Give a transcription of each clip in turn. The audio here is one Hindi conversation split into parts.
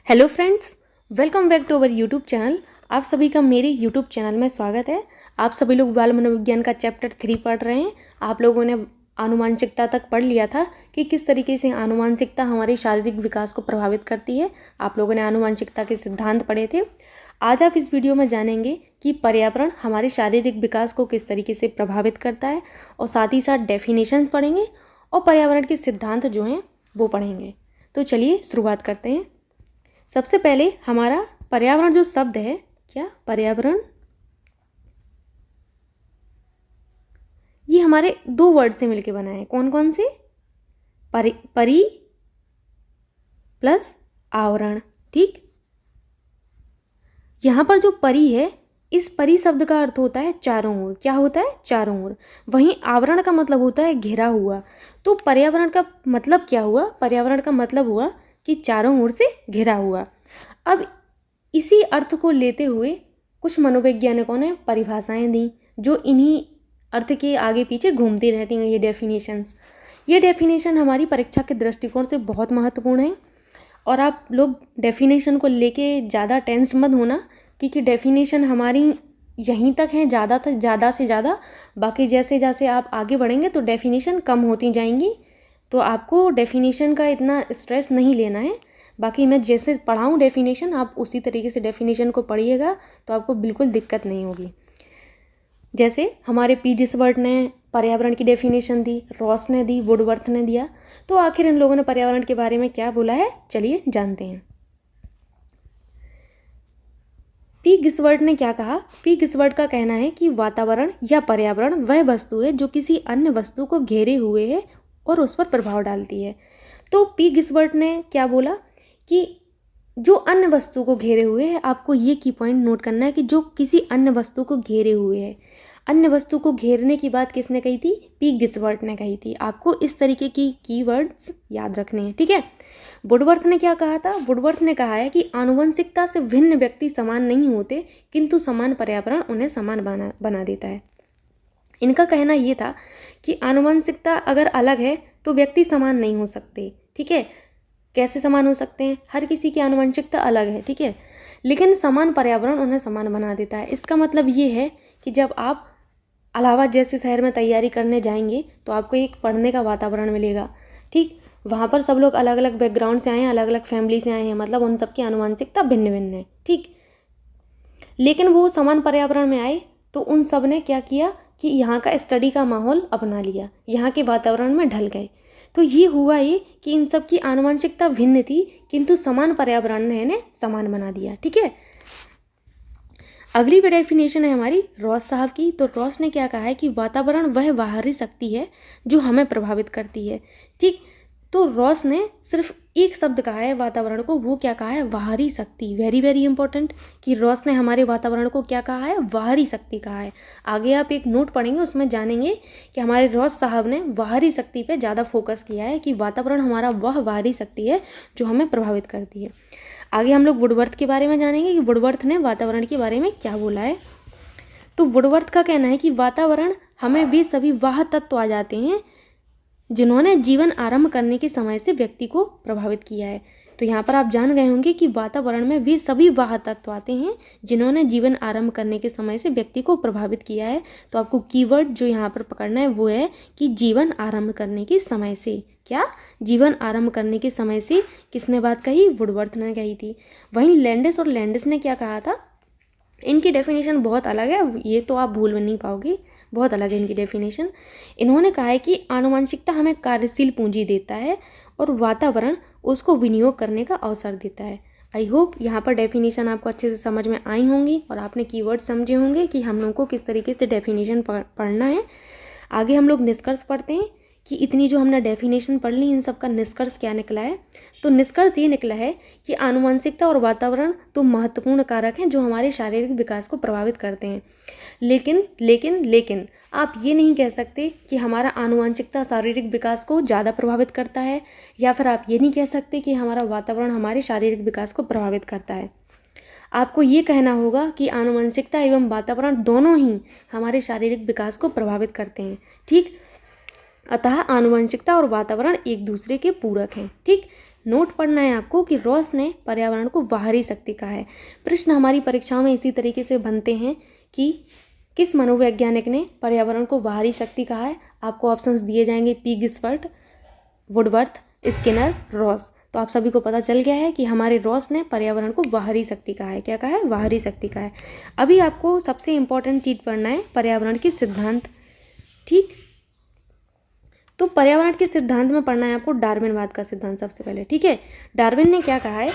Hello friends, welcome back to our YouTube channel. आप सभी का मेरे यूट्यूब चैनल में स्वागत है। आप सभी लोग बाल मनोविज्ञान का चैप्टर 3 पढ़ रहे हैं। आप लोगों ने आनुवांशिकता तक पढ़ लिया था कि किस तरीके से आनुवांशिकता हमारे शारीरिक विकास को प्रभावित करती है। आप लोगों ने आनुवांशिकता के सिद्धांत पढ़े थे। आज आप इस वीडियो में जानेंगे कि पर्यावरण हमारे शारीरिक विकास को किस तरीके से प्रभावित करता है और साथ ही साथ डेफिनेशंस पढ़ेंगे और पर्यावरण के सिद्धांत जो हैं वो पढ़ेंगे। तो चलिए शुरुआत करते हैं। सबसे पहले हमारा पर्यावरण जो शब्द है, क्या पर्यावरण, ये हमारे दो वर्ड से मिलके बना है। कौन कौन से? परि प्लस आवरण। ठीक, यहाँ पर जो परि है, इस परि शब्द का अर्थ होता है चारों ओर। क्या होता है? चारों ओर। वहीं आवरण का मतलब होता है घेरा हुआ। तो पर्यावरण का मतलब क्या हुआ? पर्यावरण का मतलब हुआ कि चारों ओर से घिरा हुआ। अब इसी अर्थ को लेते हुए कुछ मनोवैज्ञानिकों ने परिभाषाएं दी जो इन्हीं अर्थ के आगे पीछे घूमती रहती हैं। ये डेफिनेशन हमारी परीक्षा के दृष्टिकोण से बहुत महत्वपूर्ण है और आप लोग डेफिनेशन को लेके ज़्यादा टेंस मत होना, क्योंकि डेफिनेशन हमारी यहीं तक है ज़्यादा से ज़्यादा। बाकी जैसे जैसे आप आगे बढ़ेंगे तो डेफिनेशन कम होती जाएंगी, तो आपको डेफिनेशन का इतना स्ट्रेस नहीं लेना है। बाकी मैं जैसे पढ़ाऊँ डेफिनेशन, आप उसी तरीके से डेफिनेशन को पढ़िएगा तो आपको बिल्कुल दिक्कत नहीं होगी। जैसे हमारे पी गिसबर्ट ने पर्यावरण की डेफिनेशन दी, रॉस ने दी, वुडवर्थ ने दिया। तो आखिर इन लोगों ने पर्यावरण के बारे में क्या बोला है, चलिए जानते हैं। पी गिसबर्ट ने क्या कहा? पी गिसबर्ट का कहना है कि वातावरण या पर्यावरण वह वस्तु है जो किसी अन्य वस्तु को घेरे हुए है और उस पर प्रभाव डालती है। तो पी गिसबर्ट ने क्या बोला कि जो अन्य वस्तु को घेरे हुए है, आपको ये की पॉइंट नोट करना है कि जो किसी अन्य वस्तु को घेरे हुए है। अन्य वस्तु को घेरने की बात किसने कही थी? पी गिसबर्ट ने कही थी। आपको इस तरीके की कीवर्ड्स याद रखने हैं, ठीक है। वुडवर्थ ने क्या कहा था? वुडवर्थ ने कहा है कि आनुवंशिकता से भिन्न व्यक्ति समान नहीं होते, किंतु समान पर्यावरण उन्हें समान बना देता है। इनका कहना ये था कि आनुवंशिकता अगर अलग है तो व्यक्ति समान नहीं हो सकते, ठीक है। कैसे समान हो सकते हैं? हर किसी की आनुवंशिकता अलग है, ठीक है, लेकिन समान पर्यावरण उन्हें समान बना देता है। इसका मतलब ये है कि जब आप इलाहाबाद जैसे शहर में तैयारी करने जाएंगे तो आपको एक पढ़ने का वातावरण मिलेगा, ठीक। वहाँ पर सब लोग अलग अलग बैकग्राउंड से आए हैं, अलग अलग फैमिली से आए हैं, मतलब उन सबकी आनुवंशिकता भिन्न भिन्न है, ठीक। लेकिन वो समान पर्यावरण में आए तो उन सब ने क्या किया कि यहाँ का स्टडी का माहौल अपना लिया, यहाँ के वातावरण में ढल गए। तो ये हुआ ये कि इन सब की आनुवंशिकता भिन्न थी, किंतु समान पर्यावरण ने इन्हें समान बना दिया, ठीक है। अगली डेफिनेशन है हमारी रॉस साहब की। तो रॉस ने क्या कहा है कि वातावरण वह बाहरी शक्ति है जो हमें प्रभावित करती है, ठीक। तो रॉस ने सिर्फ एक शब्द कहा है वातावरण को, वो क्या कहा है? बाहरी शक्ति। वेरी वेरी इंपॉर्टेंट कि रॉस ने हमारे वातावरण को क्या कहा है? बाहरी शक्ति कहा है। आगे आप एक नोट पढ़ेंगे, उसमें जानेंगे कि हमारे रॉस साहब ने बाहरी शक्ति पे ज़्यादा फोकस किया है कि वातावरण हमारा वह बाहरी शक्ति है जो हमें प्रभावित करती है। आगे हम लोग वुडवर्थ के बारे में जानेंगे कि वुडवर्थ ने वातावरण के बारे में क्या बोला है। तो वुडवर्थ का कहना है कि वातावरण हमें वे सभी वह तत्व आ जाते हैं जिन्होंने जीवन आरंभ करने के समय से व्यक्ति को प्रभावित किया है। तो यहाँ पर आप जान गए होंगे कि वातावरण में वे सभी वह तत्व आते हैं जिन्होंने जीवन आरंभ करने के समय से व्यक्ति को प्रभावित किया है। तो आपको कीवर्ड जो यहाँ पर पकड़ना है वो है कि जीवन आरंभ करने के समय से। क्या? जीवन आरंभ करने के समय से किसने बात कही? वुडवर्थ ने कही थी। वहीं लैंडिस और लैंडिस ने क्या कहा था? इनकी डेफिनेशन बहुत अलग है, ये तो आप भूल नहीं पाओगे, बहुत अलग है इनकी डेफिनेशन। इन्होंने कहा है कि आनुवंशिकता हमें कार्यशील पूंजी देता है और वातावरण उसको विनियोग करने का अवसर देता है। आई होप यहाँ पर डेफिनेशन आपको अच्छे से समझ में आई होंगी और आपने कीवर्ड समझे होंगे कि हम लोग को किस तरीके से डेफिनेशन पढ़ना है। आगे हम लोग निष्कर्ष पढ़ते हैं कि इतनी जो हमने डेफिनेशन पढ़ ली, इन सब का निष्कर्ष क्या निकला है। तो निष्कर्ष ये निकला है कि आनुवंशिकता और वातावरण तो महत्वपूर्ण कारक हैं जो हमारे शारीरिक विकास को प्रभावित करते हैं, लेकिन आप ये नहीं कह सकते कि हमारा आनुवंशिकता शारीरिक विकास को ज़्यादा प्रभावित करता है, या फिर आप ये नहीं कह सकते कि हमारा वातावरण हमारे शारीरिक विकास को प्रभावित करता है। आपको ये कहना होगा कि आनुवंशिकता एवं वातावरण दोनों ही हमारे शारीरिक विकास को प्रभावित करते हैं, ठीक। अतः आनुवंशिकता और वातावरण एक दूसरे के पूरक हैं, ठीक। नोट पढ़ना है आपको कि रॉस ने पर्यावरण को बाहरी शक्ति कहा है। प्रश्न हमारी परीक्षाओं में इसी तरीके से बनते हैं कि किस मनोवैज्ञानिक ने पर्यावरण को बाहरी शक्ति कहा है। आपको ऑप्शंस दिए जाएंगे पी गिसवर्ट, वुडवर्थ, स्किनर, रॉस। तो आप सभी को पता चल गया है कि हमारे रॉस ने पर्यावरण को बाहरी शक्ति कहा है। क्या कहा है? बाहरी शक्ति कहा है। अभी आपको सबसे इम्पोर्टेंट चीज़ पढ़ना है पर्यावरण के सिद्धांत। ठीक, तो पर्यावरण के सिद्धांत में पढ़ना है आपको डार्विनवाद का सिद्धांत सबसे पहले। ठीक है, डार्विन ने क्या कहा है?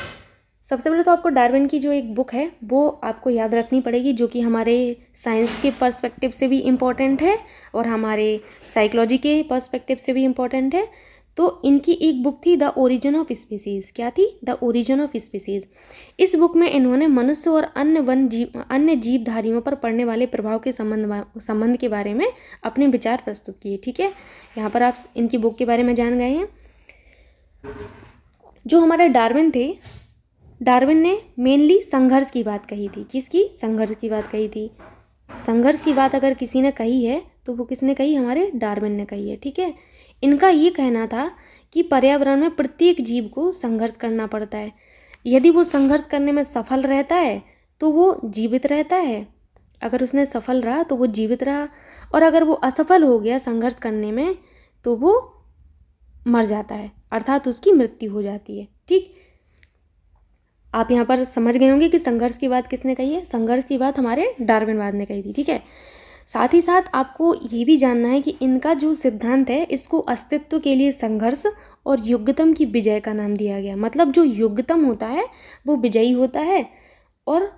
सबसे पहले तो आपको डार्विन की जो एक बुक है वो आपको याद रखनी पड़ेगी, जो कि हमारे साइंस के पर्सपेक्टिव से भी इम्पॉर्टेंट है और हमारे साइकोलॉजी के पर्सपेक्टिव से भी इम्पॉर्टेंट है। तो इनकी एक बुक थी द ओरिजिन ऑफ स्पीसीज़। क्या थी? The origin of species. इस बुक में इन्होंने मनुष्य और अन्य जीवधारियों पर पड़ने वाले प्रभाव के संबंध के बारे में अपने विचार प्रस्तुत किए। ठीक है, यहाँ पर आप इनकी बुक के बारे में जान गए हैं। जो हमारे डार्विन थे, डार्विन ने मेनली संघर्ष की बात कही थी। किसकी? संघर्ष की बात कही थी। संघर्ष की बात अगर किसी ने कही है तो वो किसने कही? हमारे डार्विन ने कही है। ठीक है, इनका ये कहना था कि पर्यावरण में प्रत्येक जीव को संघर्ष करना पड़ता है। यदि वो संघर्ष करने में सफल रहता है तो वो जीवित रहता है। अगर उसने सफल रहा तो वो जीवित रहा, और अगर वो असफल हो गया संघर्ष करने में तो वो मर जाता है, अर्थात उसकी मृत्यु हो जाती है। ठीक, आप यहाँ पर समझ गए होंगे कि संघर्ष की बात किसने कही है? संघर्ष की बात हमारे डार्विनवाद ने कही थी। ठीक है, साथ ही साथ आपको ये भी जानना है कि इनका जो सिद्धांत है इसको अस्तित्व के लिए संघर्ष और योग्यतम की विजय का नाम दिया गया। मतलब जो योग्यतम होता है वो विजयी होता है, और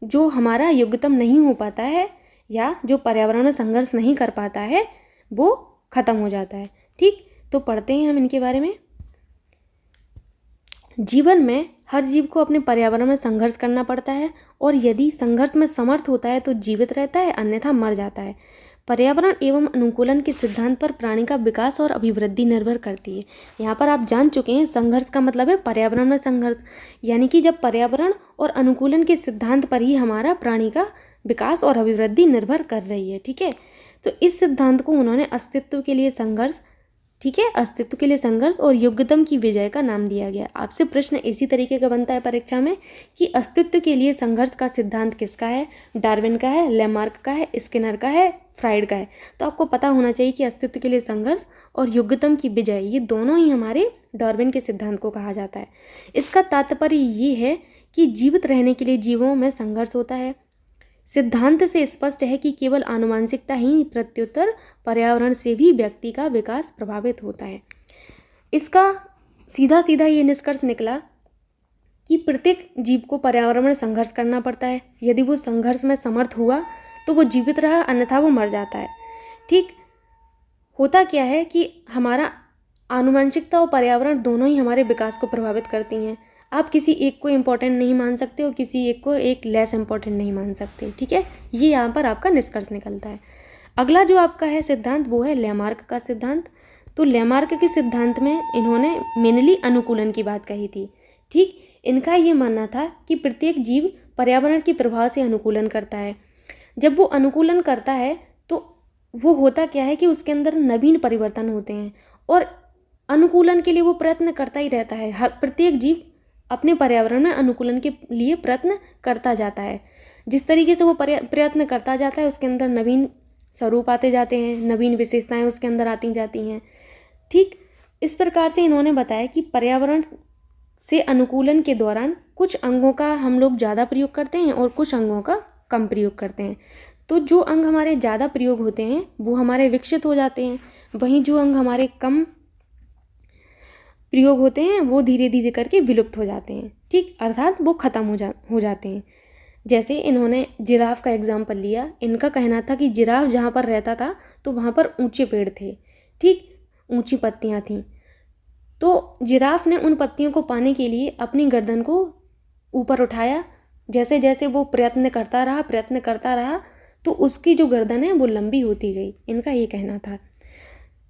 जो हमारा योग्यतम नहीं हो पाता है या जो पर्यावरण में संघर्ष नहीं कर पाता है वो खत्म हो जाता है। ठीक, तो पढ़ते हैं हम इनके बारे में। जीवन में हर जीव को अपने पर्यावरण में संघर्ष करना पड़ता है, और यदि संघर्ष में समर्थ होता है तो जीवित रहता है, अन्यथा मर जाता है। पर्यावरण एवं अनुकूलन के सिद्धांत पर प्राणी का विकास और अभिवृद्धि निर्भर करती है। यहाँ पर आप जान चुके हैं संघर्ष का मतलब है पर्यावरण में संघर्ष, यानी कि जब पर्यावरण और अनुकूलन के सिद्धांत पर ही हमारा प्राणी का विकास और अभिवृद्धि निर्भर कर रही है। ठीक है, तो इस सिद्धांत को उन्होंने अस्तित्व के लिए संघर्ष, ठीक है, अस्तित्व के लिए संघर्ष और योग्यतम की विजय का नाम दिया गया। आपसे प्रश्न इसी तरीके का बनता है परीक्षा में कि अस्तित्व के लिए संघर्ष का सिद्धांत किसका है? डार्विन का है, लेमार्क का है, स्किनर का है, फ्राइड का है। तो आपको पता होना चाहिए कि अस्तित्व के लिए संघर्ष और योग्यतम की विजय, ये दोनों ही हमारे डार्विन के सिद्धांत को कहा जाता है। इसका तात्पर्य ये है कि जीवित रहने के लिए जीवों में संघर्ष होता है। सिद्धांत से स्पष्ट है कि केवल आनुवंशिकता ही प्रत्युत्तर पर्यावरण से भी व्यक्ति का विकास प्रभावित होता है। इसका सीधा सीधा ये निष्कर्ष निकला कि प्रत्येक जीव को पर्यावरण में संघर्ष करना पड़ता है। यदि वो संघर्ष में समर्थ हुआ तो वो जीवित रहा, अन्यथा वो मर जाता है। ठीक, होता क्या है कि हमारा आनुवंशिकता और पर्यावरण दोनों ही हमारे विकास को प्रभावित करती हैं। आप किसी एक को इम्पोर्टेंट नहीं मान सकते और किसी एक को एक लेस इम्पोर्टेंट नहीं मान सकते। ठीक है, ये यहाँ पर आपका निष्कर्ष निकलता है। अगला जो आपका है सिद्धांत वो है लेमार्क का सिद्धांत। तो लेमार्क के सिद्धांत में इन्होंने मेनली अनुकूलन की बात कही थी। ठीक, इनका ये मानना था कि प्रत्येक जीव पर्यावरण के प्रभाव से अनुकूलन करता है। जब वो अनुकूलन करता है तो वो होता क्या है कि उसके अंदर नवीन परिवर्तन होते हैं, और अनुकूलन के लिए वो प्रयत्न करता ही रहता है। हर प्रत्येक जीव अपने पर्यावरण में अनुकूलन के लिए प्रयत्न करता जाता है। जिस तरीके से वो प्रयत्न करता जाता है उसके अंदर नवीन स्वरूप आते जाते हैं, नवीन विशेषताएं उसके अंदर आती जाती हैं। ठीक, इस प्रकार से इन्होंने बताया कि पर्यावरण से अनुकूलन के दौरान कुछ अंगों का हम लोग ज़्यादा प्रयोग करते हैं और कुछ अंगों का कम प्रयोग करते हैं। तो जो अंग हमारे ज़्यादा प्रयोग होते हैं वो हमारे विकसित हो जाते हैं, वहीं जो अंग हमारे कम प्रयोग होते हैं वो धीरे धीरे करके विलुप्त हो जाते हैं। ठीक, अर्थात वो ख़त्म हो जाते हैं। जैसे इन्होंने जिराफ का एग्जाम्पल लिया। इनका कहना था कि जिराफ जहाँ पर रहता था तो वहाँ पर ऊंचे पेड़ थे, ठीक, ऊंची पत्तियाँ थीं। तो जिराफ ने उन पत्तियों को पाने के लिए अपनी गर्दन को ऊपर उठाया। जैसे जैसे वो प्रयत्न करता रहा तो उसकी जो गर्दन है वो लंबी होती गई। इनका ये कहना था।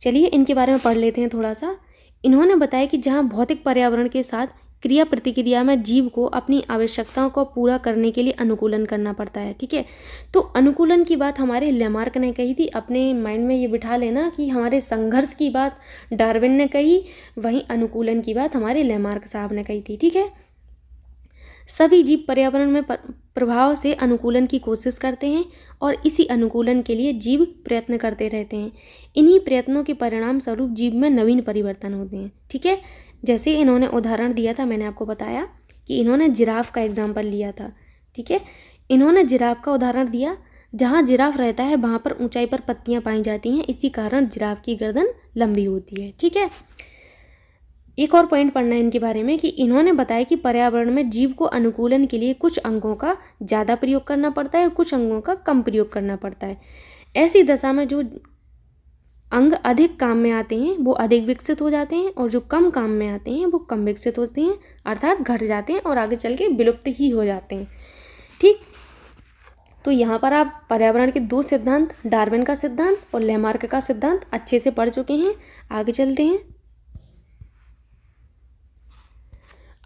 चलिए इनके बारे में पढ़ लेते हैं थोड़ा सा। इन्होंने बताया कि जहाँ भौतिक पर्यावरण के साथ क्रिया प्रतिक्रिया में जीव को अपनी आवश्यकताओं को पूरा करने के लिए अनुकूलन करना पड़ता है। ठीक है, तो अनुकूलन की बात हमारे लेमार्क ने कही थी। अपने माइंड में ये बिठा लेना कि हमारे संघर्ष की बात डार्विन ने कही, वहीं अनुकूलन की बात हमारे लेमार्क साहब ने कही थी। ठीक है, सभी जीव पर्यावरण में प्रभाव से अनुकूलन की कोशिश करते हैं और इसी अनुकूलन के लिए जीव प्रयत्न करते रहते हैं। इन्हीं प्रयत्नों के परिणाम स्वरूप जीव में नवीन परिवर्तन होते हैं। ठीक है, जैसे इन्होंने उदाहरण दिया था, मैंने आपको बताया कि इन्होंने जिराफ का एग्जाम्पल लिया था। ठीक है, इन्होंने जिराफ का उदाहरण दिया। जहाँ जिराफ रहता है वहाँ पर ऊंचाई पर पत्तियाँ पाई जाती हैं, इसी कारण जिराफ की गर्दन लंबी होती है। ठीक है, एक और पॉइंट पढ़ना है इनके बारे में कि इन्होंने बताया कि पर्यावरण में जीव को अनुकूलन के लिए कुछ अंगों का ज़्यादा प्रयोग करना पड़ता है और कुछ अंगों का कम प्रयोग करना पड़ता है। ऐसी दशा में जो अंग अधिक काम में आते हैं वो अधिक विकसित हो जाते हैं और जो कम काम में आते हैं वो कम विकसित होते हैं, अर्थात घट जाते हैं और आगे चल के विलुप्त ही हो जाते हैं। ठीक, तो यहाँ पर आप पर्यावरण के दो सिद्धांत, डार्विन का सिद्धांत और लेमार्क का सिद्धांत अच्छे से पढ़ चुके हैं। आगे चलते हैं।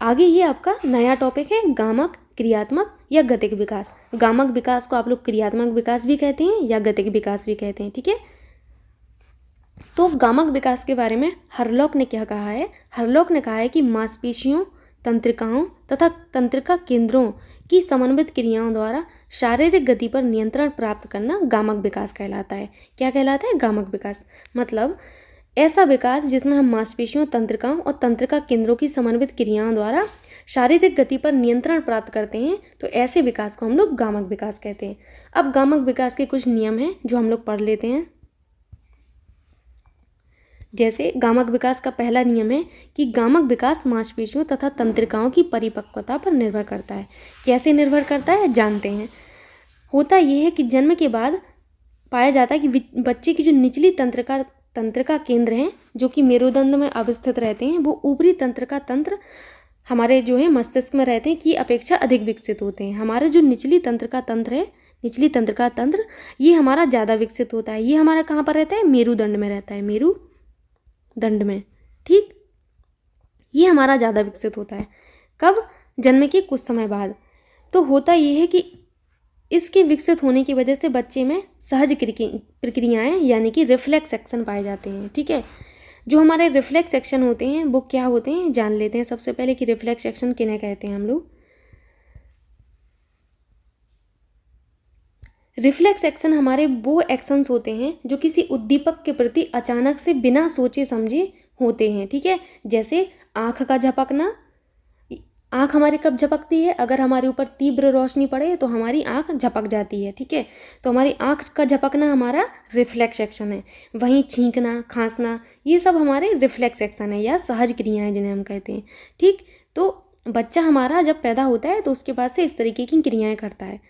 आगे ये आपका नया टॉपिक है गामक, क्रियात्मक या गतिक विकास। गामक विकास को आप लोग क्रियात्मक विकास भी कहते हैं या गतिक विकास भी कहते हैं। ठीक है, तो गामक विकास के बारे में हरलॉक ने क्या कहा है? हरलॉक ने कहा है कि मांसपेशियों, तंत्रिकाओं तथा तंत्रिका केंद्रों की समन्वित क्रियाओं द्वारा शारीरिक गति पर नियंत्रण प्राप्त करना गामक विकास कहलाता है। क्या कहलाता है? गामक विकास। मतलब ऐसा विकास जिसमें हम मांसपेशियों, तंत्रिकाओं और तंत्रिका केंद्रों की समन्वित क्रियाओं द्वारा शारीरिक गति पर नियंत्रण प्राप्त करते हैं, तो ऐसे विकास को हम लोग गामक विकास कहते हैं। अब गामक विकास के कुछ नियम हैं जो हम लोग पढ़ लेते हैं। जैसे गामक विकास का पहला नियम है कि गामक विकास मांसपेशियों तथा तंत्रिकाओं की परिपक्वता पर निर्भर करता है। कैसे निर्भर करता है जानते हैं। होता यह है कि जन्म के बाद पाया जाता है कि बच्चे की जो निचली तंत्रिका केंद्र हैं जो कि मेरुदंड में अवस्थित रहते हैं, वो ऊपरी तंत्रिका तंत्र हमारे जो है मस्तिष्क में रहते हैं की अपेक्षा अधिक विकसित होते हैं। हमारे जो निचली तंत्रिका तंत्र है, निचली तंत्रिका तंत्र, ये हमारा ज़्यादा विकसित होता है। ये हमारा कहाँ पर रहता है? मेरुदंड में रहता है, मेरुदंड में। ठीक, ये हमारा ज़्यादा विकसित होता है। कब? जन्म के कुछ समय बाद। तो होता ये है कि इसके विकसित होने की वजह से बच्चे में सहज प्रक्रियाएं यानी कि रिफ्लेक्स एक्शन पाए जाते हैं। ठीक है, जो हमारे रिफ्लेक्स एक्शन होते हैं वो क्या होते हैं जान लेते हैं सबसे पहले कि रिफ्लेक्स एक्शन किन्हें कहते हैं हम लोग। रिफ्लेक्स एक्शन हमारे वो एक्शंस होते हैं जो किसी उद्दीपक के प्रति अचानक से बिना सोचे समझे होते हैं। ठीक है, जैसे आँख का झपकना। आँख हमारी कब झपकती है? अगर हमारे ऊपर तीव्र रोशनी पड़े तो हमारी आँख झपक जाती है। ठीक है, तो हमारी आँख का झपकना हमारा रिफ्लेक्स एक्शन है। वहीं छींकना, खांसना, ये सब हमारे रिफ्लेक्स एक्शन है या सहज क्रियाएं जिन्हें हम कहते हैं। ठीक, तो बच्चा हमारा जब पैदा होता है तो उसके बाद से इस तरीके की क्रियाएं करता है।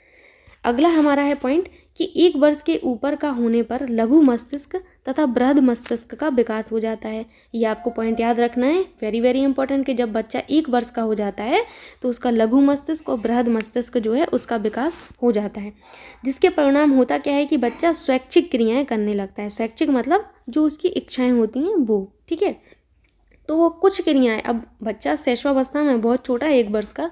अगला हमारा है पॉइंट कि 1 वर्ष के ऊपर का होने पर लघु मस्तिष्क तथा बृहद मस्तिष्क का विकास हो जाता है। ये आपको पॉइंट याद रखना है, वेरी वेरी इंपॉर्टेंट, कि जब बच्चा 1 वर्ष का हो जाता है तो उसका लघु मस्तिष्क और बृहद मस्तिष्क जो है उसका विकास हो जाता है, जिसके परिणाम होता क्या है कि बच्चा स्वैच्छिक क्रियाएं करने लगता है। स्वैच्छिक मतलब जो उसकी इच्छाएं होती हैं वो। ठीक है, तो वो कुछ क्रियाएं, अब बच्चा शैशवावस्था में बहुत छोटा है 1 वर्ष का,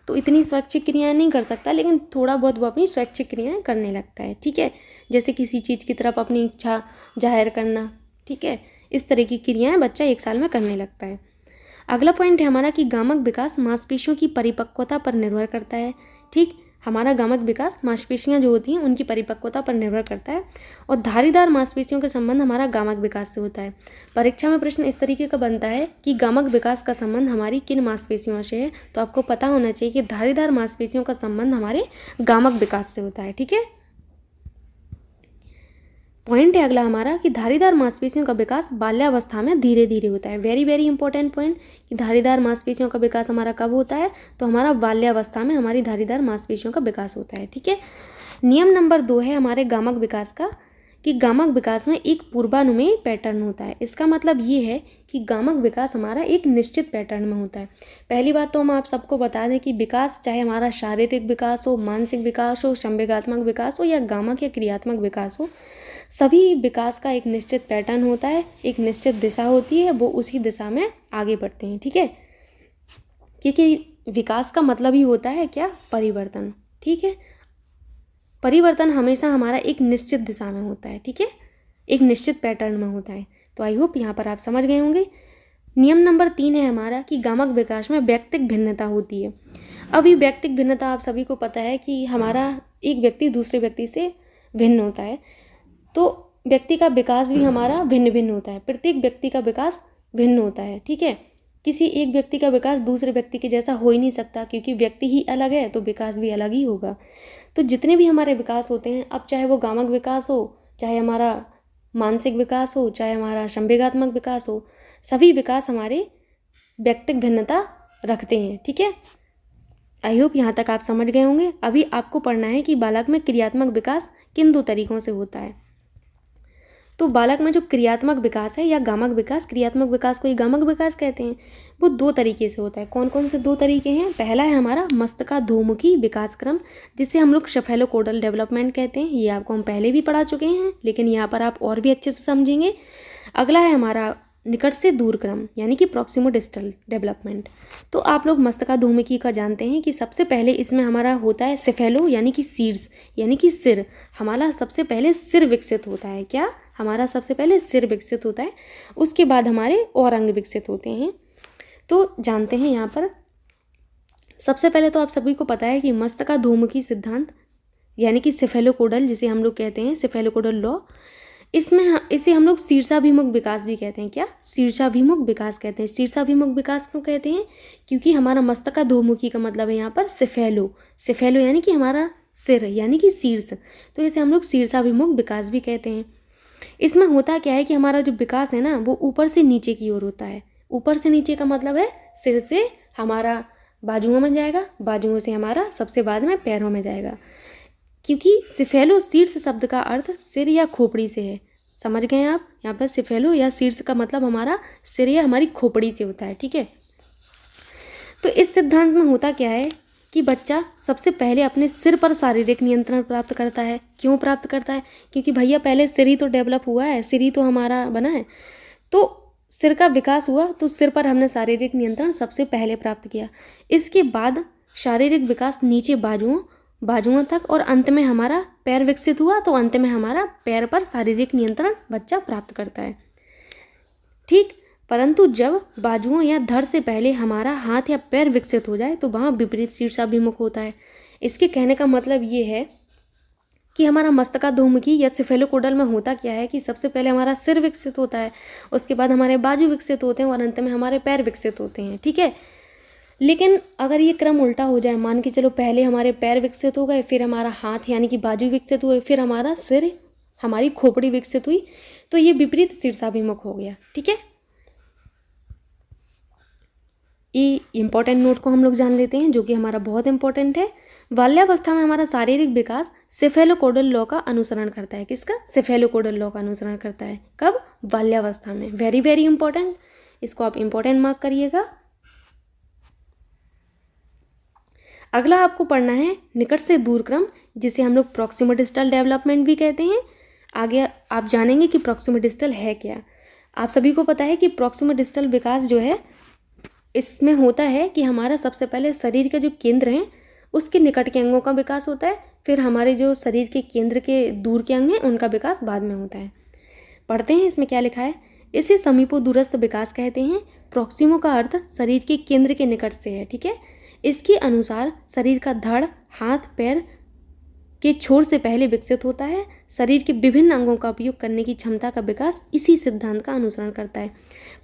तो इतनी स्वैच्छिक क्रियाएं नहीं कर सकता, लेकिन थोड़ा बहुत वो अपनी स्वैच्छिक क्रियाएं करने लगता है। ठीक है, जैसे किसी चीज़ की तरफ अपनी इच्छा जाहिर करना। ठीक है, इस तरह की क्रियाएं बच्चा 1 साल में करने लगता है। अगला पॉइंट है हमारा कि गामक विकास मांसपेशियों की परिपक्वता पर निर्भर करता है। ठीक, हमारा गामक विकास मांसपेशियां जो होती हैं उनकी परिपक्वता पर निर्भर करता है और धारीदार मांसपेशियों का संबंध हमारा गामक विकास से होता है। परीक्षा में प्रश्न इस तरीके का बनता है कि गामक विकास का संबंध हमारी किन मांसपेशियों से है, तो आपको पता होना चाहिए कि धारीदार मांसपेशियों का संबंध हमारे गामक विकास से होता है। ठीक है, पॉइंट है अगला हमारा कि धारीदार मांसपेशियों का विकास बाल्यावस्था में धीरे धीरे होता है। वेरी वेरी इंपॉर्टेंट पॉइंट कि धारीदार मांसपेशियों का विकास हमारा कब होता है? तो हमारा बाल्यावस्था में हमारी धारीदार मांसपेशियों का विकास होता है। ठीक है, नियम नंबर 2 है हमारे गामक विकास का कि गामक विकास में एक पूर्वानुमेय पैटर्न होता है। इसका मतलब ये है कि गामक विकास हमारा एक निश्चित पैटर्न में होता है। पहली बात तो हम आप सबको बता दें कि विकास चाहे हमारा शारीरिक विकास हो, मानसिक विकास हो, संवेगात्मक विकास हो या गामक या क्रियात्मक विकास हो, सभी विकास का एक निश्चित पैटर्न होता है, एक निश्चित दिशा होती है, वो उसी दिशा में आगे बढ़ते हैं। ठीक है, क्योंकि विकास का मतलब ही होता है क्या, परिवर्तन। ठीक है, परिवर्तन हमेशा हमारा एक निश्चित दिशा में होता है, ठीक है, एक निश्चित पैटर्न में होता है। तो आई होप यहाँ पर आप समझ गए होंगे। नियम नंबर 3 है हमारा कि गामक विकास में व्यक्तिक भिन्नता होती है। अब ये व्यक्तिक भिन्नता आप सभी को पता है कि हमारा एक व्यक्ति दूसरे व्यक्ति से भिन्न होता है, तो व्यक्ति का विकास भी हमारा भिन्न भिन्न होता है, प्रत्येक व्यक्ति का विकास भिन्न होता है। ठीक है, किसी एक व्यक्ति का विकास दूसरे व्यक्ति के जैसा हो ही नहीं सकता, क्योंकि व्यक्ति ही अलग है तो विकास भी अलग ही होगा। तो जितने भी हमारे विकास होते हैं, अब चाहे वो गामक विकास हो, चाहे हमारा मानसिक विकास हो, चाहे हमारा संवेगात्मक विकास हो, सभी विकास हमारे व्यक्तिक भिन्नता रखते हैं। ठीक है, आई होप यहाँ तक आप समझ गए होंगे। अभी आपको पढ़ना है कि बालक में क्रियात्मक विकास किन 2 तरीकों से होता है। तो बालक में जो क्रियात्मक विकास है या गामक विकास, क्रियात्मक विकास को ही गामक विकास कहते हैं, वो 2 तरीके से होता है। कौन कौन से 2 तरीके हैं? पहला है हमारा मस्तिष्काधोमुखी विकास क्रम, जिसे हम लोग शेफेलोकोडल डेवलपमेंट कहते हैं। ये आपको हम पहले भी पढ़ा चुके हैं, लेकिन यहाँ पर आप और भी अच्छे से समझेंगे। अगला है हमारा निकट से दूर क्रम, यानी कि प्रॉक्सिमोडिस्टल डेवलपमेंट। तो आप लोग मस्तिष्काधोमुखी का जानते हैं कि सबसे पहले इसमें हमारा होता है सेफेलो, यानी कि सीड्स, यानी कि सिर। हमारा सबसे पहले सिर विकसित होता है। क्या? हमारा सबसे पहले सिर विकसित होता है, उसके बाद हमारे और अंग विकसित होते हैं। तो जानते हैं यहाँ पर सबसे पहले तो आप सभी को पता है कि मस्तिष्काधोमुखी सिद्धांत, यानी कि सेफेलोकोडल, जिसे हम लोग कहते हैं सेफेलोकोडल लॉ, इसमें इसे हम लोग शीर्षाभिमुख विकास भी कहते हैं। क्या? शीर्षाभिमुख विकास कहते हैं। शीर्षाभिमुख विकास क्यों कहते हैं? क्योंकि हमारा मस्तिष्काधोमुखी का मतलब है यहाँ पर सेफेलो, सेफेलो यानी कि हमारा सिर, यानी कि शीर्ष, तो इसे हम लोग शीर्षाभिमुख विकास भी कहते हैं। इसमें होता क्या है कि हमारा जो विकास है ना, वो ऊपर से नीचे की ओर होता है। ऊपर से नीचे का मतलब है सिर से हमारा बाजुओं में जाएगा, बाजुओं से हमारा सबसे बाद में पैरों में जाएगा, क्योंकि सिफेलो शीर्ष शब्द का अर्थ सिर या खोपड़ी से है। समझ गए आप? यहाँ पर सिफेलो या शीर्ष का मतलब हमारा सिर या हमारी खोपड़ी से होता है। ठीक है, तो इस सिद्धांत में होता क्या है कि बच्चा सबसे पहले अपने सिर पर शारीरिक नियंत्रण प्राप्त करता है। क्यों प्राप्त करता है? क्योंकि भैया पहले सिर ही तो डेवलप हुआ है, सिर ही तो हमारा बना है, तो सिर का विकास हुआ, तो सिर पर हमने शारीरिक नियंत्रण सबसे पहले प्राप्त किया। इसके बाद शारीरिक विकास नीचे बाजुओं तक, और अंत में हमारा पैर विकसित हुआ, तो अंत में हमारा पैर पर शारीरिक नियंत्रण बच्चा प्राप्त करता है। ठीक, परंतु जब बाजुओं या धड़ से पहले हमारा हाथ या पैर विकसित हो जाए तो वहाँ विपरीत शीर्षाभिमुख होता है। इसके कहने का मतलब ये है कि हमारा मस्तिष्काधोमुखी या सेफेलोकोडल में होता क्या है कि सबसे पहले हमारा सिर विकसित होता है, उसके बाद हमारे बाजू विकसित होते हैं, और अंत में हमारे पैर विकसित होते हैं। ठीक है, लेकिन अगर ये क्रम उल्टा हो जाए, मान के चलो पहले हमारे पैर विकसित हो गए, फिर हमारा हाथ यानी कि बाजू विकसित हुए, फिर हमारा सिर, हमारी खोपड़ी विकसित हुई, तो ये विपरीत शीर्षाभिमुख हो गया। ठीक है, ये इंपॉर्टेंट नोट को हम लोग जान लेते हैं, जो कि हमारा बहुत इंपॉर्टेंट है। बाल्यावस्था में हमारा शारीरिक विकास सेफेलोकोडल लॉ का अनुसरण करता है। किसका? सेफेलोकोडल लॉ का अनुसरण करता है। कब? बाल्यावस्था में। वेरी वेरी इंपॉर्टेंट, इसको आप इंपॉर्टेंट मार्क करिएगा। अगला आपको पढ़ना है निकट से दूर क्रम, जिसे हम लोग प्रॉक्सिमोडिस्टल डेवलपमेंट भी कहते हैं। आगे आप जानेंगे कि प्रॉक्सिमोडिस्टल है क्या। आप सभी को पता है कि प्रॉक्सिमोडिस्टल विकास जो है, इसमें होता है कि हमारा सबसे पहले शरीर के जो केंद्र हैं उसके निकट के अंगों का विकास होता है, फिर हमारे जो शरीर के केंद्र के दूर के अंग हैं उनका विकास बाद में होता है। पढ़ते हैं इसमें क्या लिखा है। इसे समीपो दूरस्थ विकास कहते हैं। प्रॉक्सिमो का अर्थ शरीर के केंद्र के निकट से है। ठीक है, इसके अनुसार शरीर का धड़, हाथ, पैर के छोर से पहले विकसित होता है। शरीर के विभिन्न अंगों का उपयोग करने की क्षमता का विकास इसी सिद्धांत का अनुसरण करता है।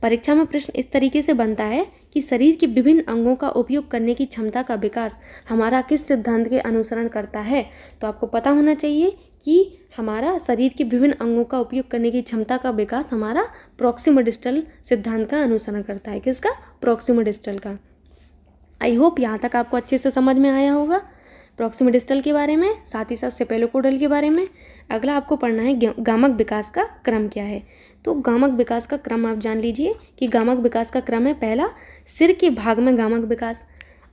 परीक्षा में प्रश्न इस तरीके से बनता है कि शरीर के विभिन्न अंगों का उपयोग करने की क्षमता का विकास हमारा किस सिद्धांत के अनुसरण करता है। तो आपको पता होना चाहिए कि हमारा शरीर के विभिन्न अंगों का उपयोग करने की क्षमता का विकास हमारा प्रॉक्सिमोडिस्टल सिद्धांत का अनुसरण करता है। किसका? प्रॉक्सिमोडिस्टल का। आई होप यहाँ तक आपको अच्छे से समझ में आया होगा प्रॉक्सिमोडिस्टल के बारे में, साथ ही साथ सेफेलोकोडल के बारे में। अगला आपको पढ़ना है गामक विकास का क्रम क्या है। तो गामक विकास का क्रम आप जान लीजिए कि गामक विकास का क्रम है, पहला सिर के भाग में गामक विकास।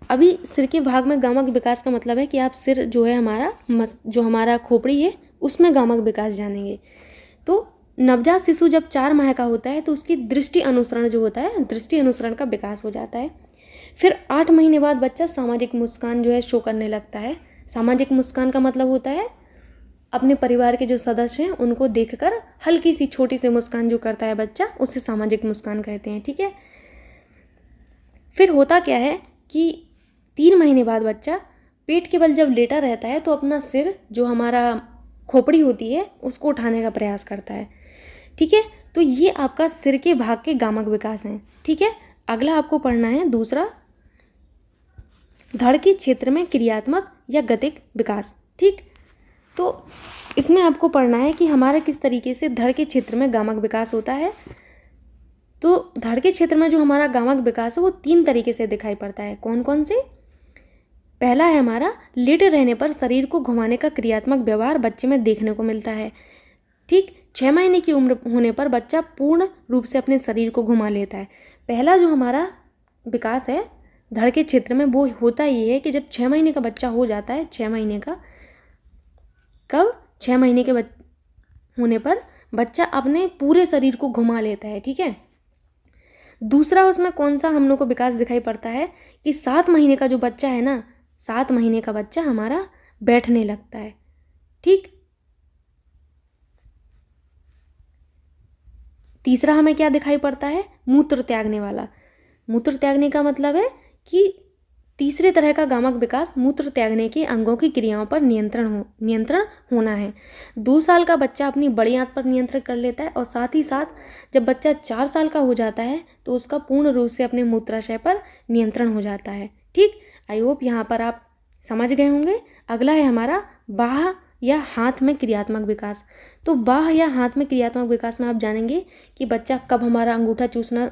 अभी सिर के भाग में गामक विकास का मतलब है कि आप सिर जो है हमारा जो हमारा खोपड़ी है उसमें गामक विकास जानेंगे। तो नवजात शिशु जब 4 माह का होता है तो उसकी दृष्टि अनुसरण जो होता है, दृष्टि अनुसरण का विकास हो जाता है। फिर 8 महीने बाद बच्चा सामाजिक मुस्कान जो है शो करने लगता है। सामाजिक मुस्कान का मतलब होता है अपने परिवार के जो सदस्य हैं उनको देखकर हल्की सी छोटी सी मुस्कान जो करता है बच्चा, उसे सामाजिक मुस्कान कहते हैं। ठीक है, फिर होता क्या है कि 3 महीने बाद बच्चा पेट के बल जब लेटा रहता है तो अपना सिर, जो हमारा खोपड़ी होती है, उसको उठाने का प्रयास करता है। ठीक है, तो ये आपका सिर के भाग के गामक विकास हैं। ठीक है, अगला आपको पढ़ना है दूसरा, धड़ के क्षेत्र में क्रियात्मक या गतिक विकास। ठीक, तो इसमें आपको पढ़ना है कि हमारा किस तरीके से धड़ के क्षेत्र में गामक विकास होता है। तो धड़ के क्षेत्र में जो हमारा गामक विकास है वो 3 तरीके से दिखाई पड़ता है। कौन कौन से? पहला है हमारा लेटे रहने पर शरीर को घुमाने का क्रियात्मक व्यवहार बच्चे में देखने को मिलता है। ठीक, 6 महीने की उम्र होने पर बच्चा पूर्ण रूप से अपने शरीर को घुमा लेता है। पहला जो हमारा विकास है धड़ के क्षेत्र में वो होता ये है कि जब 6 महीने का बच्चा हो जाता है, 6 महीने का, कब? 6 महीने के होने पर बच्चा अपने पूरे शरीर को घुमा लेता है। ठीक है, दूसरा उसमें कौन सा हम लोग को विकास दिखाई पड़ता है कि 7 महीने का जो बच्चा है ना, 7 महीने का बच्चा हमारा बैठने लगता है। ठीक, तीसरा हमें क्या दिखाई पड़ता है? मूत्र त्यागने वाला। मूत्र त्यागने का मतलब है कि तीसरे तरह का गामक विकास मूत्र त्यागने के अंगों की क्रियाओं पर नियंत्रण होना है। 2 साल का बच्चा अपनी बड़ी आंत पर नियंत्रण कर लेता है और साथ ही साथ जब बच्चा 4 साल का हो जाता है तो उसका पूर्ण रूप से अपने मूत्राशय पर नियंत्रण हो जाता है। ठीक, आई होप यहाँ पर आप समझ गए होंगे। अगला है हमारा बाह या हाथ में क्रियात्मक विकास। तो बाह या हाथ में क्रियात्मक विकास में आप जानेंगे कि बच्चा कब हमारा अंगूठा चूसना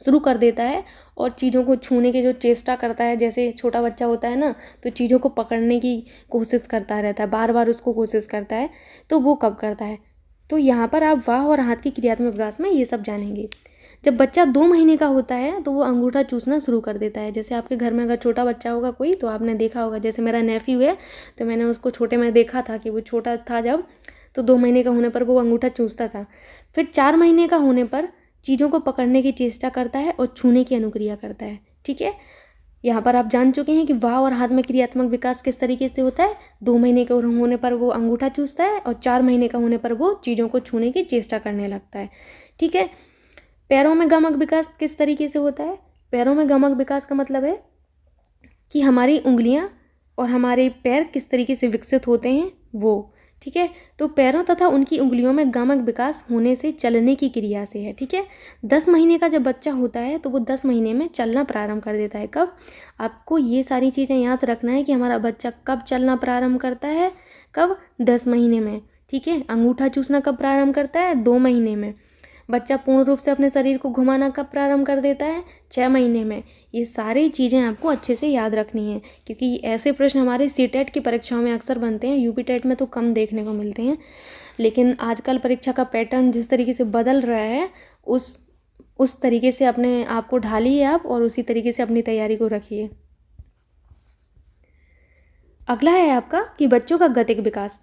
शुरू कर देता है और चीज़ों को छूने की जो चेष्टा करता है। जैसे छोटा बच्चा होता है ना, तो चीज़ों को पकड़ने की कोशिश करता रहता है, बार बार उसको कोशिश करता है, तो वो कब करता है। तो यहाँ पर आप बाह और हाथ की क्रियात्मक विकास में ये सब जानेंगे। जब बच्चा 2 महीने का होता है तो वो अंगूठा चूसना शुरू कर देता है। जैसे आपके घर में अगर छोटा बच्चा होगा कोई, तो आपने देखा होगा, जैसे मेरा नेफ्यू है तो मैंने उसको छोटे में देखा था कि वो छोटा था जब, तो 2 महीने का होने पर वो अंगूठा चूसता था। फिर 4 महीने का होने पर चीज़ों को पकड़ने की चेष्टा करता है और छूने की अनुक्रिया करता है। ठीक है, यहाँ पर आप जान चुके हैं कि बाह और हाथ में क्रियात्मक विकास किस तरीके से होता है। 2 महीने के होने पर वो अंगूठा चूसता है और 4 महीने का होने पर वो चीज़ों को छूने की चेष्टा करने लगता है। ठीक है, पैरों में गामक विकास किस तरीके से होता है? पैरों में गामक विकास का मतलब है कि हमारी उंगलियां और हमारे पैर किस तरीके से विकसित होते हैं वो। ठीक है, तो पैरों तथा उनकी उंगलियों में गामक विकास होने से चलने की क्रिया से है। ठीक है, 10 महीने का जब बच्चा होता है तो वो 10 महीने में चलना प्रारंभ कर देता है। कब? आपको ये सारी चीज़ें याद रखना है कि हमारा बच्चा कब चलना प्रारंभ करता है। कब? 10 महीने में। ठीक है, अंगूठा चूसना कब प्रारंभ करता है? 2 महीने में। बच्चा पूर्ण रूप से अपने शरीर को घुमाना कब प्रारंभ कर देता है? 6 महीने में। ये सारी चीज़ें आपको अच्छे से याद रखनी है, क्योंकि ऐसे प्रश्न हमारे सीटेट की परीक्षाओं में अक्सर बनते हैं। यूपी टेट में तो कम देखने को मिलते हैं, लेकिन आजकल परीक्षा का पैटर्न जिस तरीके से बदल रहा है उस तरीके से अपने आप को ढालिए आप, और उसी तरीके से अपनी तैयारी को रखिए। अगला है आपका कि बच्चों का गतिक विकास।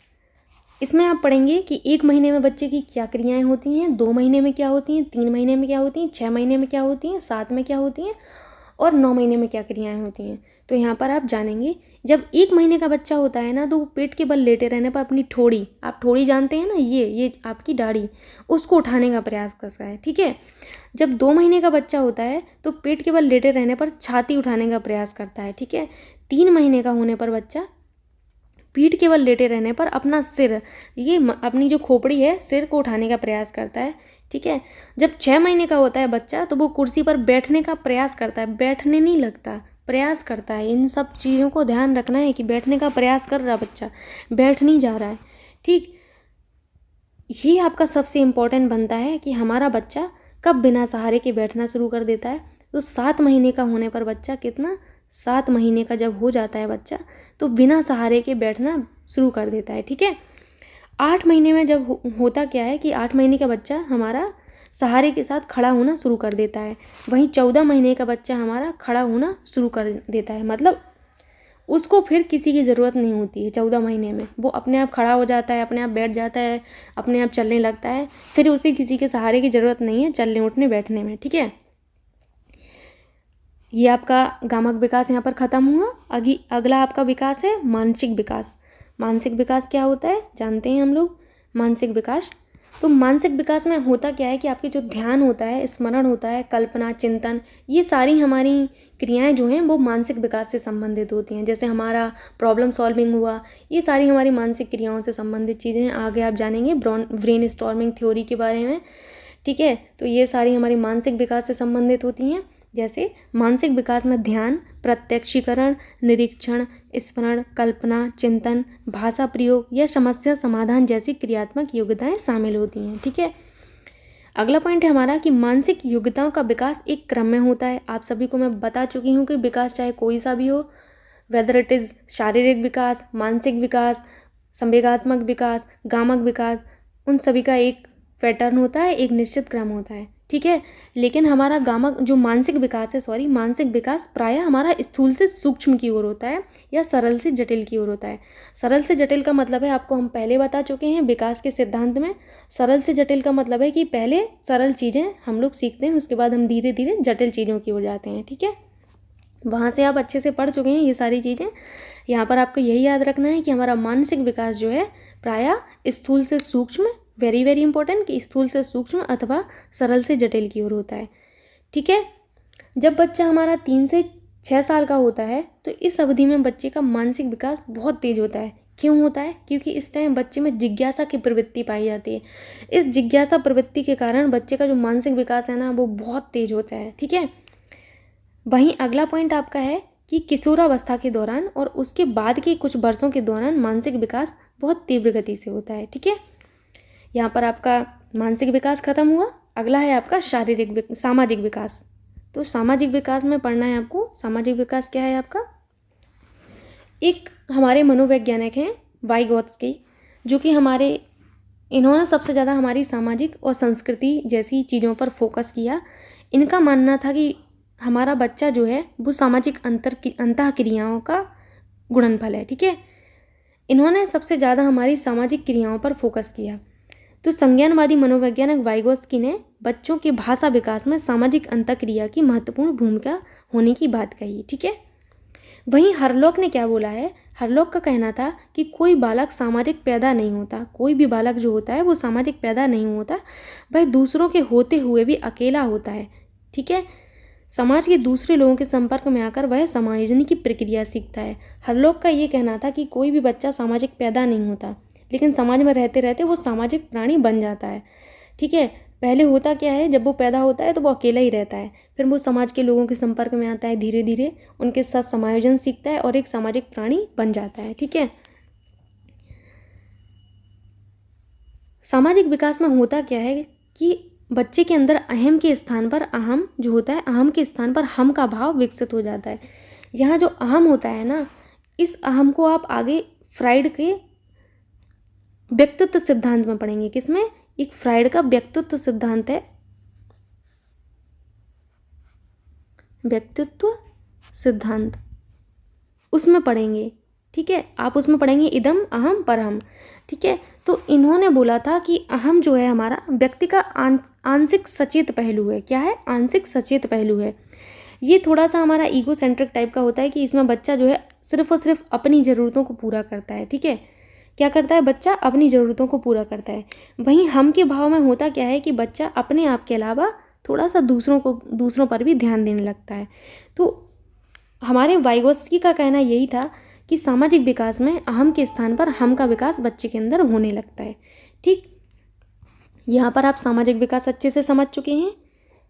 इसमें आप पढ़ेंगे कि 1 महीने में बच्चे की क्या क्रियाएं होती हैं, 2 महीने में क्या होती हैं, 3 महीने में क्या होती हैं, 6 महीने में क्या होती हैं, 7 में क्या होती हैं और 9 महीने में क्या क्रियाएं होती हैं। तो यहाँ पर आप जानेंगे जब 1 महीने का बच्चा होता है ना, तो वो पेट के बल लेटे रहने पर अपनी ठोड़ी, आप ठोड़ी जानते हैं ना, ये आपकी दाढ़ी, उसको उठाने का प्रयास करता है। ठीक है, जब 2 महीने का बच्चा होता है तो पेट के बल लेटे रहने पर छाती उठाने का प्रयास करता है। ठीक है, 3 महीने का होने पर बच्चा पीठ के बल लेटे रहने पर अपना सिर, ये अपनी जो खोपड़ी है, सिर को उठाने का प्रयास करता है। ठीक है, जब 6 महीने का होता है बच्चा तो वो कुर्सी पर बैठने का प्रयास करता है, बैठने नहीं लगता, प्रयास करता है। इन सब चीज़ों को ध्यान रखना है कि बैठने का प्रयास कर रहा बच्चा, बैठ नहीं जा रहा है। ठीक, ये आपका सबसे इम्पोर्टेंट बनता है कि हमारा बच्चा कब बिना सहारे के बैठना शुरू कर देता है। तो 7 महीने का होने पर बच्चा कितना, 7 महीने का जब हो जाता है बच्चा तो बिना सहारे के बैठना शुरू कर देता है। ठीक है, 8 महीने में जब होता क्या है कि 8 महीने का बच्चा हमारा सहारे के साथ खड़ा होना शुरू कर देता है। वहीं 14 महीने का बच्चा हमारा खड़ा होना शुरू कर देता है, मतलब उसको फिर किसी की ज़रूरत नहीं होती है। 14 महीने में वो अपने आप खड़ा हो जाता है, अपने आप बैठ जाता है, अपने आप चलने लगता है, फिर उसे किसी के सहारे की ज़रूरत नहीं है चलने उठने बैठने में। ठीक है, ये आपका गामक विकास यहाँ पर ख़त्म हुआ। अगला आपका विकास है मानसिक विकास। मानसिक विकास क्या होता है जानते हैं हम लोग। मानसिक विकास, तो मानसिक विकास में होता क्या है कि आपके जो ध्यान होता है, स्मरण होता है, कल्पना, चिंतन, ये सारी हमारी क्रियाएं जो हैं वो मानसिक विकास से संबंधित होती हैं। जैसे हमारा प्रॉब्लम सॉल्विंग हुआ, ये सारी हमारी मानसिक क्रियाओं से संबंधित चीज़ें हैं। आगे आप जानेंगे ब्रेन स्टॉर्मिंग थ्योरी के बारे में, ठीक है। तो ये सारी हमारी मानसिक विकास से संबंधित होती हैं। जैसे मानसिक विकास में ध्यान, प्रत्यक्षीकरण, निरीक्षण, स्मरण, कल्पना, चिंतन, भाषा प्रयोग या समस्या समाधान जैसी क्रियात्मक योग्यताएं शामिल होती हैं, ठीक है। अगला पॉइंट है हमारा कि मानसिक योग्यताओं का विकास एक क्रम में होता है। आप सभी को मैं बता चुकी हूँ कि विकास चाहे कोई सा भी हो, वेदर इट इज़ शारीरिक विकास, मानसिक विकास, संवेगात्मक विकास, गामक विकास, उन सभी का एक पैटर्न होता है, एक निश्चित क्रम होता है, ठीक है। लेकिन हमारा गामक जो मानसिक विकास है, मानसिक विकास प्रायः हमारा स्थूल से सूक्ष्म की ओर होता है या सरल से जटिल की ओर होता है। सरल से जटिल का मतलब है, आपको हम पहले बता चुके हैं विकास के सिद्धांत में। सरल से जटिल का मतलब है कि पहले सरल चीज़ें हम लोग सीखते हैं, उसके बाद हम धीरे धीरे जटिल चीज़ों की ओर जाते हैं, ठीक है। वहाँ से आप अच्छे से पढ़ चुके हैं ये सारी चीज़ें। यहाँ पर आपको यही याद रखना है कि हमारा मानसिक विकास जो है प्रायः स्थूल से सूक्ष्म, वेरी वेरी इंपॉर्टेंट, कि स्थूल से सूक्ष्म अथवा सरल से जटिल की ओर होता है, ठीक है। जब बच्चा हमारा 3 से 6 साल का होता है तो इस अवधि में बच्चे का मानसिक विकास बहुत तेज होता है। क्यों होता है? क्योंकि इस टाइम बच्चे में जिज्ञासा की प्रवृत्ति पाई जाती है। इस जिज्ञासा प्रवृत्ति के कारण बच्चे का जो मानसिक विकास है ना, वो बहुत तेज होता है, ठीक है। वहीं अगला पॉइंट आपका है कि किशोरावस्था के दौरान और उसके बाद के कुछ वर्षों के दौरान मानसिक विकास बहुत तीव्र गति से होता है, ठीक है। यहाँ पर आपका मानसिक विकास खत्म हुआ। अगला है आपका सामाजिक विकास। तो सामाजिक विकास में पढ़ना है आपको। सामाजिक विकास क्या है आपका? एक हमारे मनोवैज्ञानिक हैं वाइगोत्स्की, जो कि इन्होंने सबसे ज़्यादा हमारी सामाजिक और संस्कृति जैसी चीज़ों पर फोकस किया। इनका मानना था कि हमारा बच्चा जो है वो सामाजिक अंतःक्रियाओं का गुणनफल है, ठीक है। इन्होंने सबसे ज़्यादा हमारी सामाजिक क्रियाओं पर फोकस किया। तो संज्ञानवादी मनोवैज्ञानिक वाइगोत्स्की ने बच्चों के भाषा विकास में सामाजिक अंतःक्रिया की महत्वपूर्ण भूमिका होने की बात कही, ठीक है। वहीं हरलॉक ने क्या बोला है? हरलॉक का कहना था कि कोई बालक सामाजिक पैदा नहीं होता। कोई भी बालक जो होता है वो सामाजिक पैदा नहीं होता, वह दूसरों के होते हुए भी अकेला होता है, ठीक है। समाज के दूसरे लोगों के संपर्क में आकर वह समायोजन की प्रक्रिया सीखता है। हरलॉक का ये कहना था कि कोई भी बच्चा सामाजिक पैदा नहीं होता, लेकिन समाज में रहते रहते वो सामाजिक प्राणी बन जाता है, ठीक है। पहले होता क्या है, जब वो पैदा होता है तो वो अकेला ही रहता है, फिर वो समाज के लोगों के संपर्क में आता है, धीरे धीरे उनके साथ समायोजन सीखता है और एक सामाजिक प्राणी बन जाता है, ठीक है। सामाजिक विकास में होता क्या है कि बच्चे के अंदर अहम के स्थान पर अहम जो होता है, अहम के स्थान पर हम का भाव विकसित हो जाता है। यहाँ जो अहम होता है ना, इस अहम को आप आगे फ्राइड के व्यक्तित्व सिद्धांत में पढ़ेंगे। किसमें? एक फ्राइड का व्यक्तित्व सिद्धांत है, व्यक्तित्व सिद्धांत, उसमें पढ़ेंगे, ठीक है। आप उसमें पढ़ेंगे इदम अहम परहम, ठीक है। तो इन्होंने बोला था कि अहम जो है हमारा व्यक्ति का आंशिक सचेत पहलू है। क्या है? आंशिक सचेत पहलू है। ये थोड़ा सा हमारा ईगो सेंट्रिक टाइप का होता है कि इसमें बच्चा जो है सिर्फ और सिर्फ अपनी ज़रूरतों को पूरा करता है, ठीक है। क्या करता है? बच्चा अपनी ज़रूरतों को पूरा करता है। वहीं हम के भाव में होता क्या है कि बच्चा अपने आप के अलावा थोड़ा सा दूसरों पर भी ध्यान देने लगता है। तो हमारे वाइगोत्स्की का कहना यही था कि सामाजिक विकास में अहम के स्थान पर हम का विकास बच्चे के अंदर होने लगता है, ठीक। यहाँ पर आप सामाजिक विकास अच्छे से समझ चुके हैं,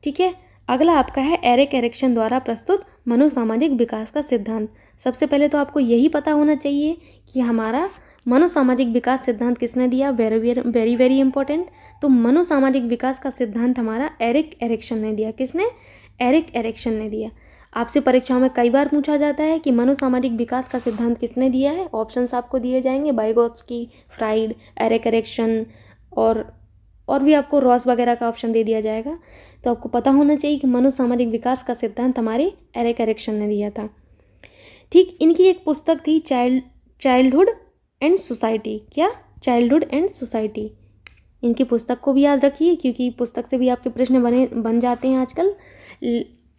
ठीक है। अगला आपका है एरिक एरिक्सन द्वारा प्रस्तुत मनोसामाजिक विकास का सिद्धांत। सबसे पहले तो आपको यही पता होना चाहिए कि हमारा मनोसामाजिक विकास सिद्धांत किसने दिया। Very very important. तो मनोसामाजिक विकास का सिद्धांत हमारा एरिक एरिक्सन ने दिया। किसने? एरिक एरिक्सन ने दिया। आपसे परीक्षाओं में कई बार पूछा जाता है कि मनोसामाजिक विकास का सिद्धांत किसने दिया है। ऑप्शंस आपको दिए जाएंगे, वाइगोत्स्की, फ्राइड, एरिक एरिक्सन और भी आपको रॉस वगैरह का ऑप्शन दे दिया जाएगा। तो आपको पता होना चाहिए कि मनोसामाजिक विकास का सिद्धांत हमारे एरिक एरिक्सन ने दिया था, ठीक। इनकी एक पुस्तक थी चाइल्डहुड एंड सोसाइटी। क्या? Childhood and society. इनकी पुस्तक को भी याद रखिए, क्योंकि पुस्तक से भी आपके प्रश्न बन जाते हैं आजकल।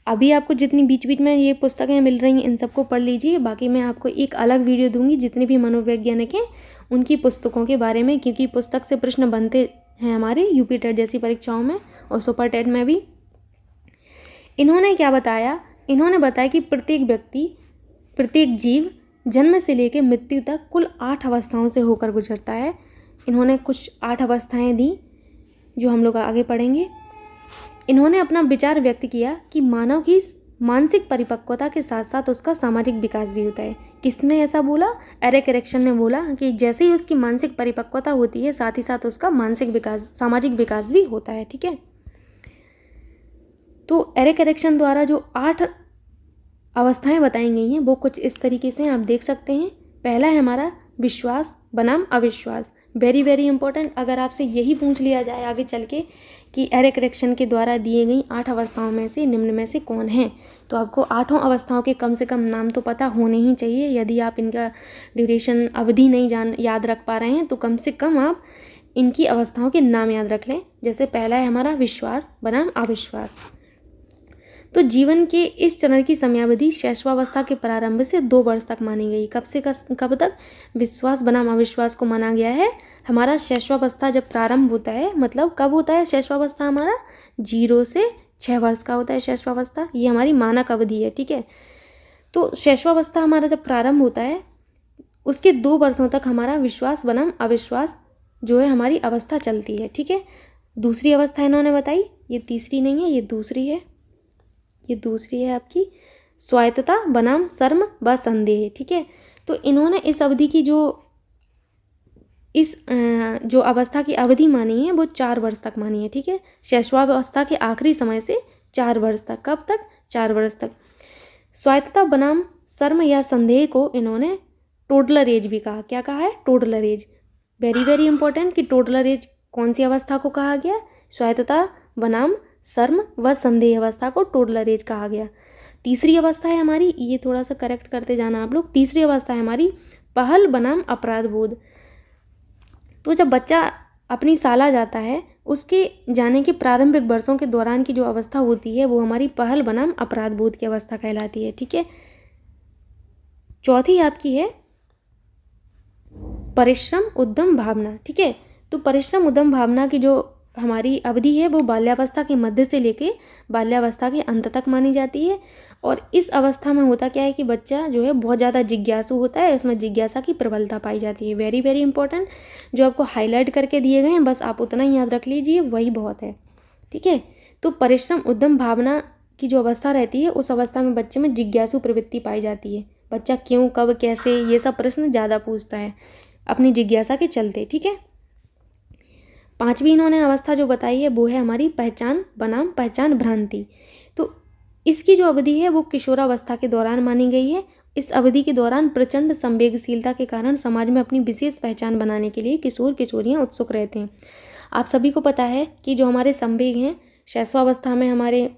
अभी आपको जितनी बीच बीच में ये पुस्तकें मिल रही हैं इन सबको पढ़ लीजिए। बाकी मैं आपको एक अलग वीडियो दूंगी जितने भी मनोवैज्ञानिक हैं उनकी पुस्तकों के बारे में, क्योंकि पुस्तक से प्रश्न बनते हैं हमारे यूपी टेट जैसी परीक्षाओं में और सुपर टेट में भी। इन्होंने क्या बताया, इन्होंने बताया कि प्रत्येक व्यक्ति, प्रत्येक जीव जन्म से लेकर मृत्यु तक कुल 8 अवस्थाओं से होकर गुजरता है। इन्होंने कुछ 8 अवस्थाएं दी जो हम लोग आगे पढ़ेंगे। इन्होंने अपना विचार व्यक्त किया कि मानव की मानसिक परिपक्वता के साथ साथ उसका सामाजिक विकास भी होता है। किसने ऐसा बोला? एरिक एरिक्सन ने बोला कि जैसे ही उसकी मानसिक परिपक्वता होती है साथ ही साथ उसका मानसिक विकास, सामाजिक विकास भी होता है। ठीक है, तो एरिक एरिक्सन द्वारा जो 8 अवस्थाएं बताई गई हैं वो कुछ इस तरीके से आप देख सकते हैं। पहला है हमारा विश्वास बनाम अविश्वास। Very very important. अगर आपसे यही पूछ लिया जाए आगे चल के कि एरिक एरिक्सन के द्वारा दिए गई 8 अवस्थाओं में से निम्न में से कौन है, तो आपको 8 अवस्थाओं के कम से कम नाम तो पता होने ही चाहिए। यदि आप इनका ड्यूरेशन अवधि नहीं याद रख पा रहे हैं तो कम से कम आप इनकी अवस्थाओं के नाम याद रख लें। जैसे पहला है हमारा विश्वास बनाम अविश्वास। तो जीवन के इस चरण की समयावधि शैशवावस्था के प्रारंभ से 2 वर्ष तक मानी गई। कब से कब तक? विश्वास बनाम अविश्वास को माना गया है हमारा शैशवावस्था जब प्रारंभ होता है, मतलब कब होता है शैशवावस्था हमारा? 0 से 6 वर्ष का होता है शैशवावस्था। ये हमारी मानक अवधि है। ठीक है, तो शैशवावस्था हमारा जब प्रारंभ होता है उसके 2 वर्षों तक हमारा विश्वास बनाम अविश्वास जो है हमारी अवस्था चलती है। ठीक है, दूसरी अवस्था इन्होंने बताई, ये तीसरी नहीं है, ये दूसरी है। ये दूसरी है आपकी स्वायत्तता बनाम शर्म व संदेह। ठीक है, तो इन्होंने इस अवधि की जो अवस्था की अवधि मानी है वो 4 वर्ष तक मानी है। ठीक है, शैशवावस्था के आखिरी समय से 4 वर्ष तक। कब तक? 4 वर्ष तक। स्वायत्तता बनाम शर्म या संदेह को इन्होंने टोडलर एज भी कहा। क्या कहा है? Toddler age. Very very important कि टोडलर एज कौन सी अवस्था को कहा गया? स्वायत्तता बनाम शर्म व संदेह अवस्था को टोडलर एज कहा गया। तीसरी अवस्था है हमारी, ये थोड़ा सा करेक्ट करते जाना आप लोग। तीसरी अवस्था है हमारी पहल बनाम अपराध बोध। तो जब बच्चा अपनी साला जाता है उसके जाने के प्रारंभिक वर्षों के दौरान की जो अवस्था होती है वो हमारी पहल बनाम अपराध बोध की अवस्था कहलाती है। ठीक है, चौथी आपकी है परिश्रम उद्यम भावना। ठीक है, तो परिश्रम उद्यम भावना की जो हमारी अवधि है वो बाल्यावस्था के मध्य से लेके बाल्यावस्था के अंत तक मानी जाती है। और इस अवस्था में होता क्या है कि बच्चा जो है बहुत ज़्यादा जिज्ञासु होता है, उसमें जिज्ञासा की प्रबलता पाई जाती है। वेरी वेरी इंपॉर्टेंट, जो आपको हाईलाइट करके दिए गए हैं बस आप उतना ही याद रख लीजिए, वही बहुत है। ठीक है, तो परिश्रम उद्यम भावना की जो अवस्था रहती है उस अवस्था में बच्चे में जिज्ञासु प्रवृत्ति पाई जाती है। बच्चा क्यों, कब, कैसे, ये सब प्रश्न ज़्यादा पूछता है अपनी जिज्ञासा के चलते। ठीक है, पांचवी इन्होंने अवस्था जो बताई है वो है हमारी पहचान बनाम पहचान भ्रांति। तो इसकी जो अवधि है वो किशोरावस्था के दौरान मानी गई है। इस अवधि के दौरान प्रचंड संवेगशीलता के कारण समाज में अपनी विशेष पहचान बनाने के लिए किशोर किशोरियां उत्सुक रहते हैं। आप सभी को पता है कि जो हमारे संवेग हैं शैशवावस्था में हमारे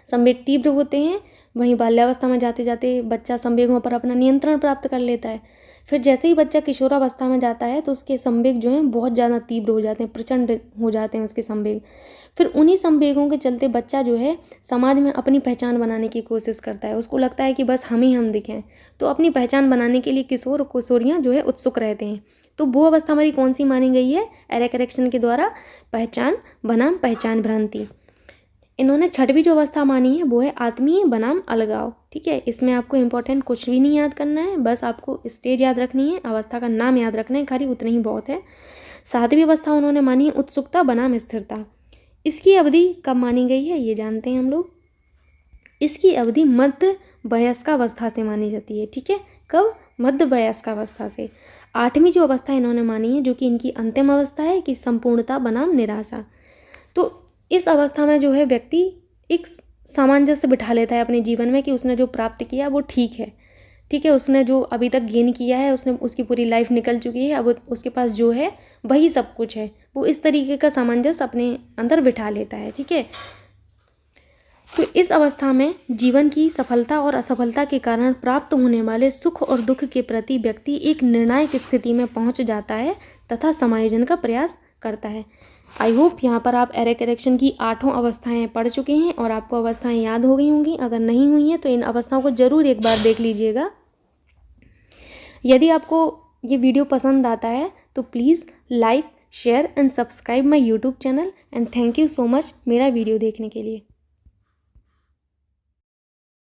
संवेग तीव्र होते हैं, वहीं बाल्यावस्था में जाते जाते बच्चा संवेगों पर अपना नियंत्रण प्राप्त कर लेता है। फिर जैसे ही बच्चा किशोरावस्था में जाता है तो उसके संवेग जो हैं बहुत ज़्यादा तीव्र हो जाते हैं, प्रचंड हो जाते हैं उसके संवेग। फिर उन्हीं संवेगों के चलते बच्चा जो है समाज में अपनी पहचान बनाने की कोशिश करता है। उसको लगता है कि बस हम दिखें, तो अपनी पहचान बनाने के लिए किशोर किशोरियाँ जो है उत्सुक रहते हैं। तो वो अवस्था हमारी कौन सी मानी गई है एरिक एरिक्सन के द्वारा? पहचान बनाम पहचान भ्रांति। इन्होंने छठवीं जो अवस्था मानी है वो है आत्मीय बनाम अलगाव। ठीक है, इसमें आपको इंपॉर्टेंट कुछ भी नहीं याद करना है, बस आपको स्टेज याद रखनी है, अवस्था का नाम याद रखना है, खाली उतना ही बहुत है। सातवीं अवस्था उन्होंने मानी है उत्सुकता बनाम स्थिरता। इसकी अवधि कब मानी गई है ये जानते हैं हम लोग। इसकी अवधि मध्य वयस्कावस्था से मानी जाती है। ठीक है, कब? मध्य वयस्कावस्था से। आठवीं जो अवस्था इन्होंने मानी है जो कि इनकी अंतिम अवस्था है कि संपूर्णता बनाम निराशा। तो इस अवस्था में जो है व्यक्ति एक सामंजस्य बिठा लेता है अपने जीवन में कि उसने जो प्राप्त किया वो ठीक है। ठीक है, उसने जो अभी तक गेन किया है उसने उसकी पूरी लाइफ निकल चुकी है, अब उसके पास जो है वही सब कुछ है। वो इस तरीके का सामंजस्य अपने अंदर बिठा लेता है। ठीक है, तो इस अवस्था में जीवन की सफलता और असफलता के कारण प्राप्त होने वाले सुख और दुख के प्रति व्यक्ति एक निर्णायक स्थिति में पहुंच जाता है तथा समायोजन का प्रयास करता है। आई होप यहाँ पर आप एरर करेक्शन की 8 अवस्थाएं पढ़ चुके हैं और आपको अवस्थाएं याद हो गई होंगी। अगर नहीं हुई हैं तो इन अवस्थाओं को ज़रूर एक बार देख लीजिएगा। यदि आपको ये वीडियो पसंद आता है तो please like, share and subscribe my YouTube channel and thank you so much मेरा वीडियो देखने के लिए।